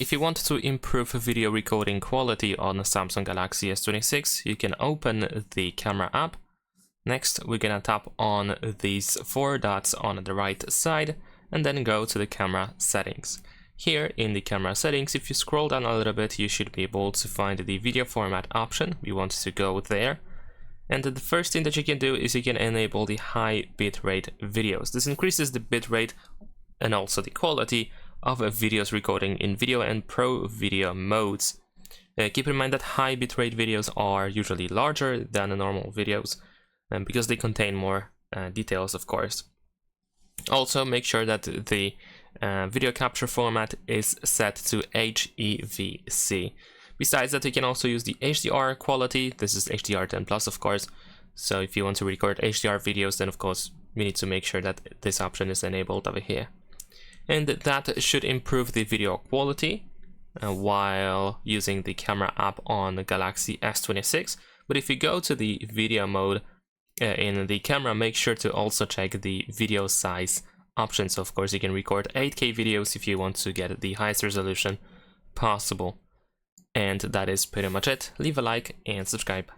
if you want to improve video recording quality on the Samsung Galaxy S26, you can open the camera app. Next, we're gonna tap on these four dots on the right side and then go to the camera settings. Here in the camera settings, if you scroll down a little bit, you should be able to find the video format option. We want to go there. And the first thing that you can do is you can enable the high bitrate videos. This increases the bitrate and also the quality of videos recording in video and pro video modes. Keep in mind that high bitrate videos are usually larger than the normal videos because they contain more details, of course. Also, make sure that the video capture format is set to HEVC. Besides that, you can also use the HDR quality. This is HDR10 plus, of course. So if you want to record HDR videos, then of course you need to make sure that this option is enabled over here. And that should improve the video quality while using the camera app on the Galaxy S26. But if you go to the video mode in the camera, make sure to also check the video size option. So of course you can record 8K videos if you want to get the highest resolution possible. And that is pretty much it. Leave a like and subscribe.